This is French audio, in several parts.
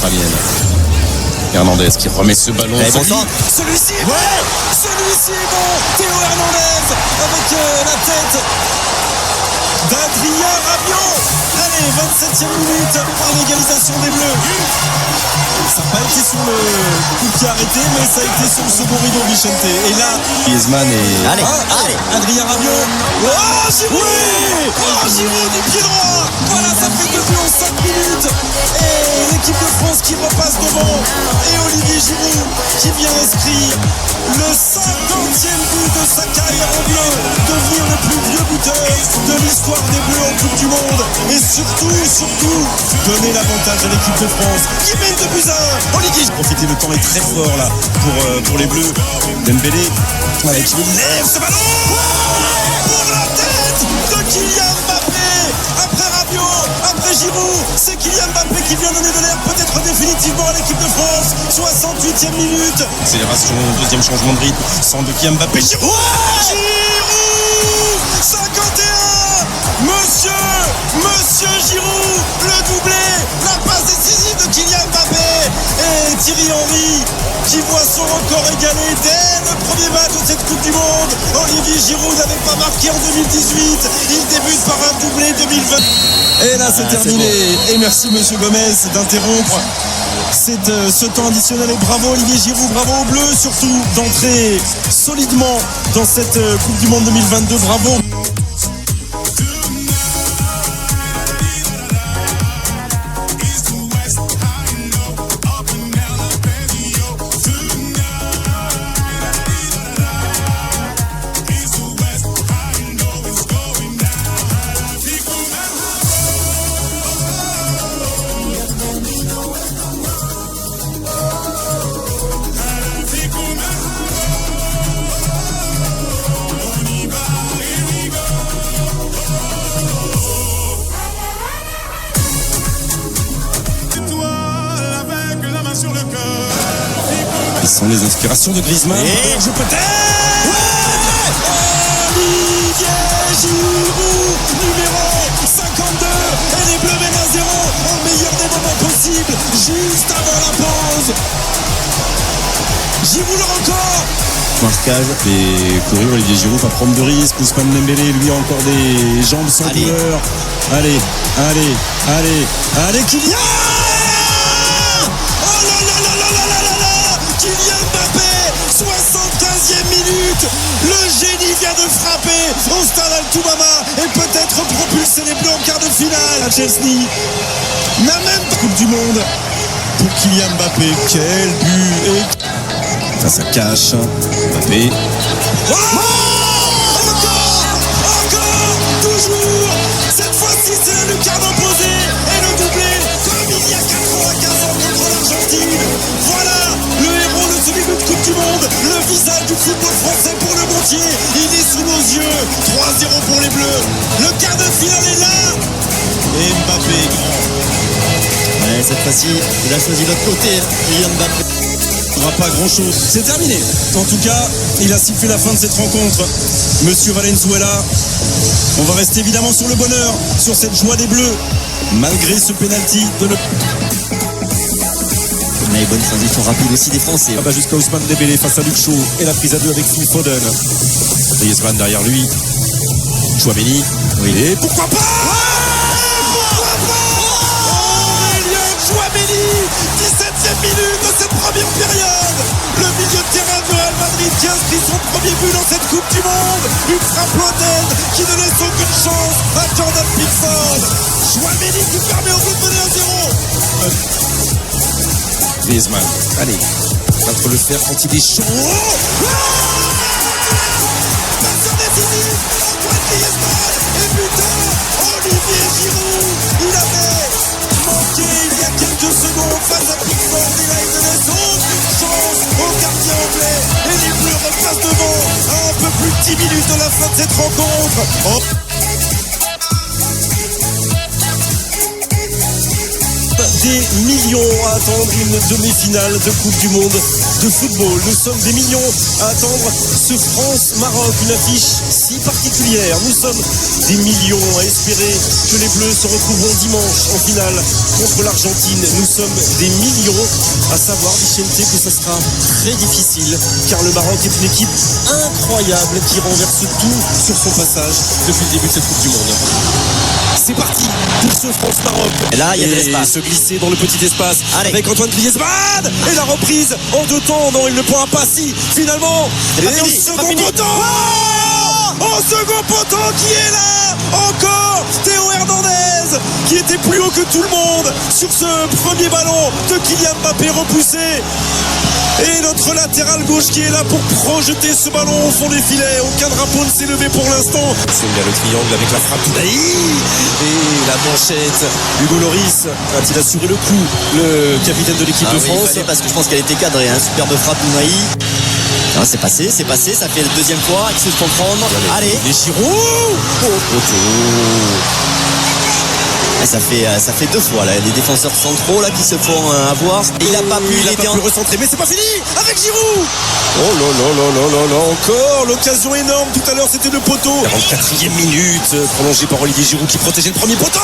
australienne. Hernandez qui remet ce ballon. Celui-ci est bon. Celui-ci est bon. Théo Hernandez avec la tête d'Adrien Rabiot. Allez, 27e minute pour l'égalisation des Bleus. Ça n'a pas été sur le coup de pied arrêté, mais ça a été sur le second rideau, Vicente. Et là, Griezmann et... Allez. Adrien Rabiot. Oh, Giroud. Oui. Oh, Giroud du pied droit. Voilà, ça fait 2 buts en 5 minutes. Et l'équipe de France qui repasse devant. Et Olivier Giroud qui vient inscrire le 50e but de sa carrière en bleu. Devenir le plus vieux buteur de l'histoire des Bleus en Coupe du Monde. Et surtout, donner l'avantage à l'équipe de France qui mène 2-1. Olivier, profitez, le temps est très fort là pour les Bleus. Dembélé, qui lève ce ballon pour la tête de Kylian Mbappé. Après Rabiot, après Giroud, c'est Kylian Mbappé qui vient donner de l'air peut-être définitivement à l'équipe de France. 68e minute. Accélération, deuxième changement de rythme. Centre de Kylian Mbappé. Giroud 51. Monsieur Giroud, le doublé, la passe décisive de Kylian Mbappé. Et Thierry Henry qui voit son record égalé dès le premier match de cette Coupe du Monde. Olivier Giroud n'avait pas marqué en 2018. Il débute par un doublé 2020. Et là c'est terminé. C'est et merci Monsieur Gomez d'interrompre ce temps additionnel. Et bravo Olivier Giroud, bravo aux Bleus surtout d'entrer solidement dans cette Coupe du Monde 2022. Bravo. Ce sont les inspirations de Griezmann. Et je peut-être Olivier Giroud, numéro 52. Et les Bleus mènent à 0 au meilleur des moments possibles, juste avant la pause. Giroud le record. Marquage et courir, Olivier Giroud va prendre de risques. Ousmane Dembélé, lui, a encore des jambes sans douleur. Allez, Kylian. Kylian Mbappé, 75e minute. Le génie vient de frapper au stade Al-Toumama et peut-être propulser les Bleus en quart de finale. À Chelsea n'a même pas Coupe du Monde pour Kylian Mbappé. Quel but! Et ça cache. Mbappé. Encore, toujours. Cette fois-ci, c'est la lucarne opposée et le doublé comme il y a 95 ans contre l'Argentine. Voilà le héros de ce début de Coupe du Monde, le visage du football français pour le Montier. Il est sous nos yeux. 3-0 pour les Bleus. Le quart de finale est là. Et Mbappé est grand. Ouais, cette fois-ci, il a choisi l'autre côté, Kylian Mbappé. Il n'y aura pas grand chose. C'est terminé. En tout cas, il a sifflé la fin de cette rencontre. Monsieur Valenzuela. On va rester évidemment sur le bonheur, sur cette joie des Bleus, malgré ce penalty de le. Mais bonne transition rapide aussi des Français. Jusqu'à Ousmane Dembélé face à Luke Shaw et la prise à deux avec Phil Foden. Griezmann derrière lui. Chouameni. Oui. Et pourquoi pas Aurélien Chouameni, 17e minute de cette première période. Le milieu de terrain de Real Madrid qui inscrit son premier but dans cette Coupe du Monde. Une frappe lointaine qui ne laisse aucune chance à Jordan Pickford. Chouameni qui permet au Bleus de mener à 0. Griezmann, allez, battre le fer quand il est chaud. Passeur décisif, Antoine Griezmann et buteur, Olivier Giroud. Il avait manqué il y a quelques secondes face à Pickford. Il ne laisse aucune chance au gardien anglais. Et les Bleus repassent devant à un peu plus de 10 minutes de la fin de cette rencontre. des millions à attendre une demi-finale de Coupe du Monde de football. Nous sommes des millions à attendre ce France-Maroc, une affiche si particulière. Nous sommes des millions à espérer que les Bleus se retrouveront dimanche en finale contre l'Argentine. Nous sommes des millions à savoir, Vicente, que ça sera très difficile car le Maroc est une équipe incroyable qui renverse tout sur son passage depuis le début de cette Coupe du Monde. C'est parti pour ce France-Maroc. Et là, il y a de l'espace. Se glisser dans le petit espace. Allez. Avec Antoine Griezmann. Et la reprise en deux temps. Non, il ne prend pas si finalement. C'est pas et fini, au c'est pas second fini. poteau. Au second poteau qui est là. Encore Théo Hernandez qui était plus haut que tout le monde sur ce premier ballon de Kylian Mbappé repoussé. Et notre latéral gauche qui est là pour projeter ce ballon au fond des filets. Aucun drapeau ne s'est levé pour l'instant. C'est bien le triangle avec la frappe d'Aïe. Et la manchette. Hugo Lloris a-t-il assuré le coup, le capitaine de l'équipe de Oui, France. il fallait, parce que je pense qu'elle était cadrée. Superbe frappe Unai. Ah, c'est passé, ça fait la deuxième fois, il faut comprendre. Allez. Et Giroud. Ça fait deux fois là, les défenseurs centraux là qui se font avoir. Et il n'a pas pu, il était a pas pu recentrer, mais c'est pas fini avec Giroud. Oh là, encore l'occasion énorme. Tout à l'heure c'était le poteau. 44e minute, prolongé par Olivier Giroud qui protégeait le premier poteau.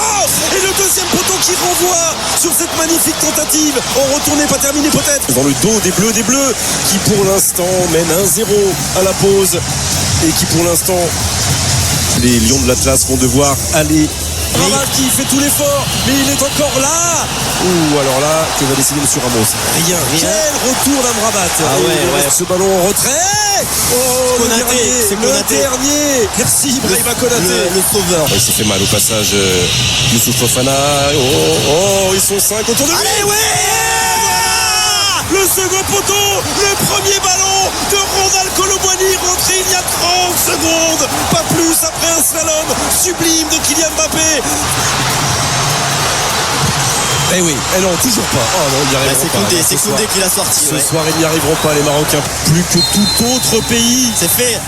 Et le deuxième poteau qui renvoie sur cette magnifique tentative. En retourné, pas terminé peut-être. Dans le dos des Bleus qui pour l'instant mènent 1-0 à la pause. Et qui pour l'instant, les Lions de l'Atlas vont devoir aller. Rabat qui fait tout l'effort, mais il est encore là. Ouh, alors là, que va décider M. Ramos? Rien. Quel retour d'Amrabat. Ah ouais. Ce ballon en retrait. Oh, le dernier. Merci Brahima Konaté. Le sauveur. Il s'est fait mal au passage. Youssouf Fofana. Ils sont 5 autour de lui. Allez, Le second poteau, le premier ballon de Ronald Colomboigny rentré il y a 30 secondes, pas plus après un slalom sublime de Kylian Mbappé. Eh oui, non, toujours pas. Oh non, il n'y arriveront pas. C'est Koundé qui l'a sorti. Ce soir, ils n'y arriveront pas, les Marocains, plus que tout autre pays. C'est fait.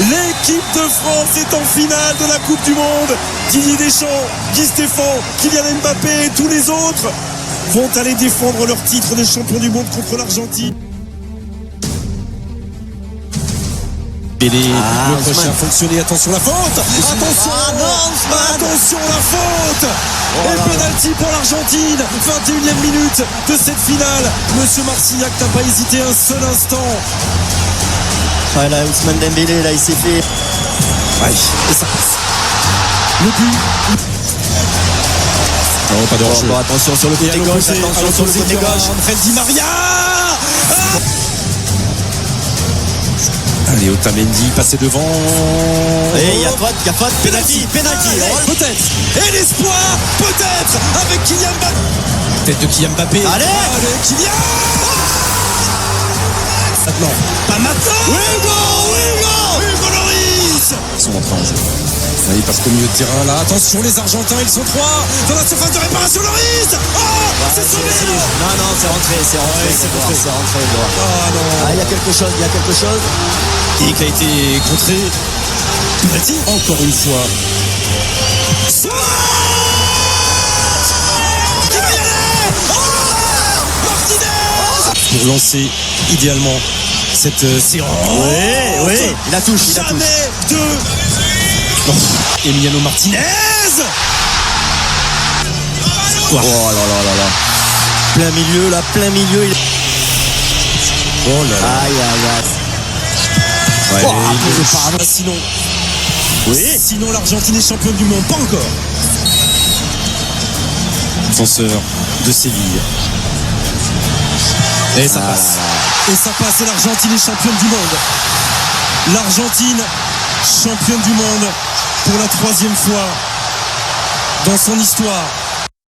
L'équipe de France est en finale de la Coupe du Monde. Didier Deschamps, Guy Stéphane, Kylian Mbappé et tous les autres vont aller défendre leur titre de champion du monde contre l'Argentine. Le prochain fonctionner, attention la faute. Attention la faute. Et penalty pour l'Argentine. 21e minute de cette finale. Monsieur Marcignac n'a pas hésité un seul instant. Ah là, Ousmane Dembélé là il s'est fait. Ouais, et ça passe. Le but. Non, pas de hors-jeu. Attention sur le côté gauche, attention sur le côté gauche. Fred Di Maria. Allez, Otamendi, passé devant. Et il y a faute, penalty. Peut-être. Et l'espoir, peut-être, avec Kylian Mbappé. Tête de Kylian Mbappé. Allez, Kylian. Maintenant. Pas maintenant. Hugo Lloris. Ils sont entrés en jeu. Ça y est, parce qu'au milieu de terrain, là, attention, les Argentins, ils sont 3 dans la surface de réparation. Lloris. C'est sauvé. Non, c'est rentré. C'est rentré. Il y a quelque chose. Et qui a été contré. Penalty. Encore une fois. Martinez. Pour lancer idéalement cette séance. Oui, il la touche. Jamais de Emiliano Martinez. Oh là. Plein milieu. Oh là là. Aïe. Ouais, sinon l'Argentine est championne du monde, pas encore. Défenseur de Séville. Et ça passe. Et l'Argentine est championne du monde. L'Argentine, championne du monde pour la 3e fois dans son histoire.